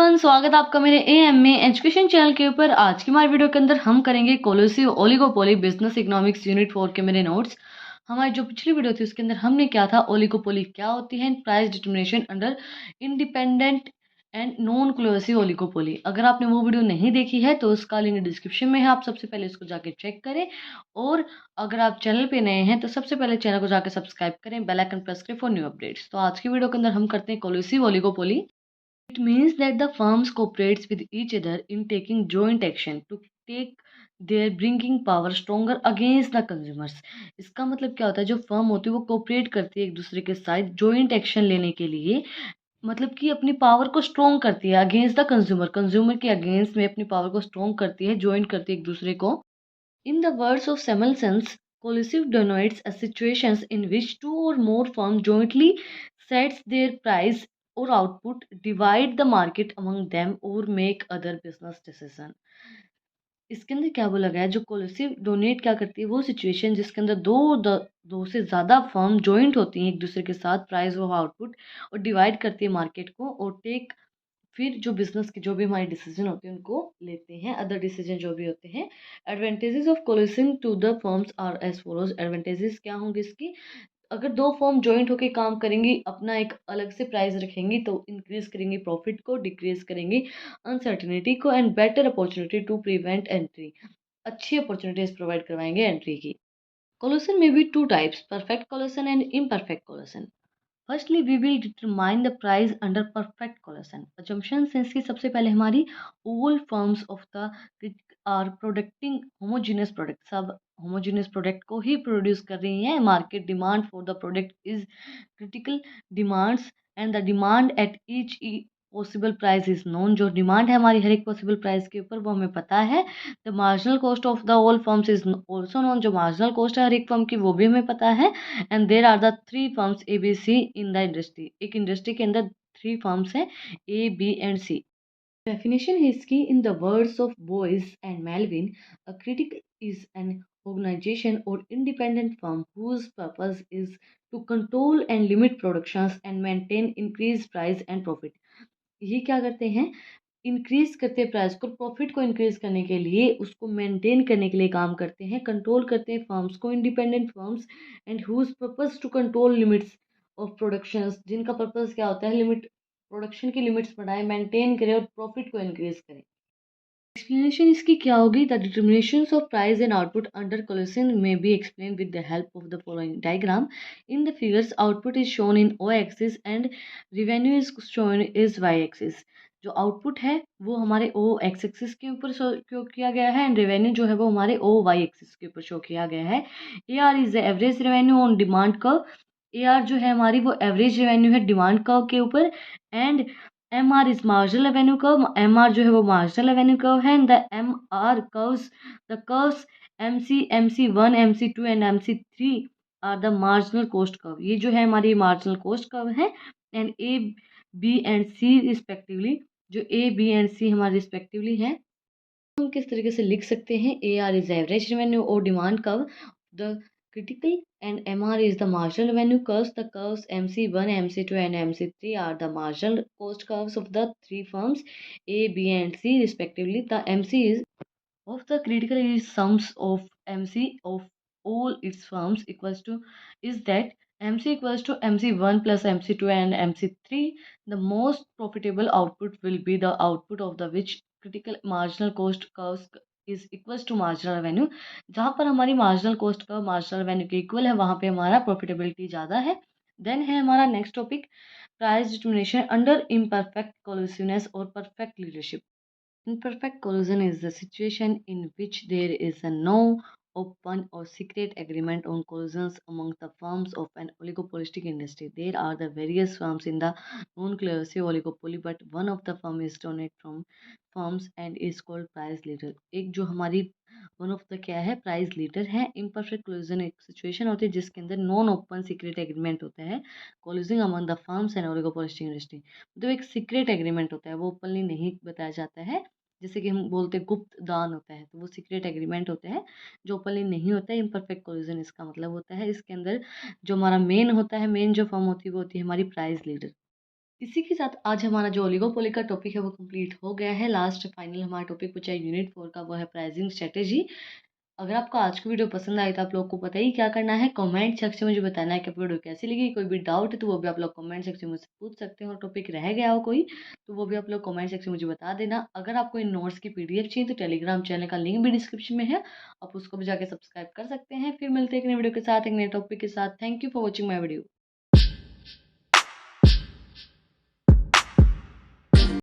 Everyone, स्वागत है आपका मेरे एएमए एजुकेशन चैनल के ऊपर। आज की हमारी वीडियो के अंदर हम करेंगे कोलोसिव ओलिगोपोली बिजनेस इकोनॉमिक्स यूनिट 4 के मेरे नोट्स। हमारी जो पिछली वीडियो थी उसके अंदर हमने क्या था, ओलिगोपोली क्या होती है, price determination under independent and non collusive oligopoly. अगर आपने वो वीडियो नहीं देखी है तो उसका लिंक डिस्क्रिप्शन में है, आप सबसे पहले उसको जाके चेक करें। और अगर आप चैनल पे नए हैं तो सबसे पहले चैनल को जाकर सब्सक्राइब करें, बेल आइकन प्रेस करें फॉर न्यू अपडेट्स। तो आज की वीडियो के अंदर हम करते हैं कोलोसिव oligopoly. It means that the firms cooperates with each other in taking joint action to take their bringing power stronger against the consumers। इसका मतलब क्या होता है, जो फर्म होती है वो कोऑपरेट करती है एक दूसरे के साथ जॉइंट एक्शन लेने के लिए। मतलब कि अपनी पावर को स्ट्रॉन्ग करती है अगेंस्ट द कंज्यूमर, कंज्यूमर के अगेंस्ट में अपनी पावर को स्ट्रॉन्ग करती है, ज्वाइन करती है एक दूसरे को। In the words of Samuelson's, collusive denotes a situations in which two or more firms jointly sets their price or output, divide the market among them or make other business decision। इसके अंदर क्या बोला गया है, जो कोलिसिव donate क्या करती है, वो सिचुएशन जिसके अंदर दो से ज़्यादा फर्म जॉइंट होती हैं एक दूसरे के साथ प्राइस और आउटपुट, और डिवाइड करती है मार्केट को, और टेक फिर जो बिजनेस के जो भी हमारे डिसीजन होते हैं उनको लेते हैं, अदर डिसीजन जो भी होते हैं। Advantages of colluding to the firms are as follows. Advantages क्या होंगे इसकी, अगर दो फर्म जॉइंट होकर काम करेंगी, अपना एक अलग से प्राइस रखेंगी तो इंक्रीज करेंगी प्रॉफिट को, डिक्रीज करेंगी अनसर्टिनिटी को, and better opportunity to prevent entry. अच्छी अपॉर्चुनिटीज प्रोवाइड करवाएंगे एंट्री की। कोलिशन में बी two types, perfect collusion and imperfect collusion. Firstly we will determine the price under perfect collusion. Assumption सेंस की सबसे पहले हमारी all firms of the are producing homogeneous product, सब होमोजीनियस प्रोडक्ट को ही प्रोड्यूस कर रही हैं। Market demand for the product is critical demands and the demand at each possible price is known. जो डिमांड है हमारी हर एक पॉसिबल प्राइस के ऊपर वो हमें पता है। The marginal cost of the all firms is also known. जो मार्जिनल कॉस्ट है हर एक फर्म की वो भी हमें पता है। And there are the three firms A B C in the industry. एक इंडस्ट्री के अंदर थ्री फर्म्स हैं, A B and C. Definition is key in the words of Boyce and Melvin. A critic is an organization or independent firm whose purpose is to control and limit productions and maintain increased price and profit। ये क्या करते हैं, increase करते हैं price को, profit को increase करने के लिए, उसको मेंटेन करने के लिए काम करते हैं, कंट्रोल करते हैं फर्म्स को, independent firms, and whose purpose to control limits of productions, जिनका पर्पस क्या होता है, लिमिट प्रोडक्शन की लिमिट्स बढ़ाए, मेंटेन करे और प्रॉफिट को इंक्रीज करे। एक्सप्लेनेशन इसकी क्या होगी, the determinations of price and output under collusion में be explain with the help of the following diagram. In the figures output is shown in O axis and revenue is shown is Y axis. जो output है वो हमारे ओ x axis के ऊपर show किया गया है, एंड रेवेन्यू जो है वो हमारे ओ वाई एक्सिस के ऊपर शो किया गया है। A R is the average revenue on demand curve. A R जो है हमारी वो एवरेज रेवेन्यू है डिमांड कर्व के ऊपर, and M R is marginal revenue curve. M R जो है वो मार्जिनल रेवेन्यू कर्व है, and the M R curves, the curves M C one, M C two and M C three are the marginal cost curve. ये जो है हमारी marginal cost curve है, and A B and C respectively, जो A B and सी हमारे respectively हैं। हम किस तरीके से लिख सकते हैं, A R is average revenue और demand curve, the critical, and MR is the marginal revenue curves. The curves MC1, MC2 and MC3 are the marginal cost curves of the three firms A, B and C respectively. The MC is of the critical is sums of MC of all its firms equals to is that MC equals to MC1 plus MC2 and MC3. The most profitable output will be the output of the which critical marginal cost curves is equals to marginal revenue. जहाँ पर हमारी marginal cost का marginal revenue के equal है वहाँ पे हमारा profitability ज़्यादा है। देन है हमारा next topic, price determination under imperfect collusiveness और perfect leadership. Imperfect collusion is the situation in which there is a no open or secret agreement on collusions among the firms of an oligopolistic industry. There are the various firms in the non-coercive oligopoly, but one of the firm is dominant from firms and is called price leader। एक जो हमारी one of the क्या है, price leader है। Imperfect collision एक situation होती है जिसके अंदर नॉन ओपन सीक्रेट एग्रीमेंट होता है, colluding among the firms and oligopolistic industry. मतलब एक सीक्रेट एग्रीमेंट होता है, वो ओपनली नहीं बताया जाता है, जैसे कि हम बोलते हैं गुप्त दान होता है, तो वो सीक्रेट एग्रीमेंट होते हैं जो ओपनली नहीं होता है। इम्परफेक्ट कोलिजन इसका मतलब होता है, इसके अंदर जो हमारा मेन होता है, मेन जो फर्म होती है वो होती है हमारी प्राइस लीडर। इसी के साथ आज हमारा जो ओलिगोपोली का टॉपिक है वो कंप्लीट हो गया है। लास्ट फाइनल हमारा टॉपिक बचा है यूनिट 4 का, वो है प्राइसिंग स्ट्रेटेजी। अगर आपको आज की वीडियो पसंद आई तो आप लोग को पता ही क्या करना है, कमेंट सेक्शन में मुझे बताना है कि आपको वीडियो कैसी लगी। कोई भी डाउट है तो वो भी आप लोग कमेंट सेक्शन में मुझसे पूछ सकते हैं, और टॉपिक रह गया हो कोई तो वो भी आप लोग कमेंट सेक्शन में मुझे बता देना। अगर आपको इन नोट्स की पीडीएफ चाहिए तो टेलीग्राम चैनल का लिंक भी डिस्क्रिप्शन में है, आप उसको भी जाके सब्सक्राइब कर सकते हैं। फिर मिलते हैं एक नई वीडियो के साथ, एक नए टॉपिक के साथ। Thank you for watching my video.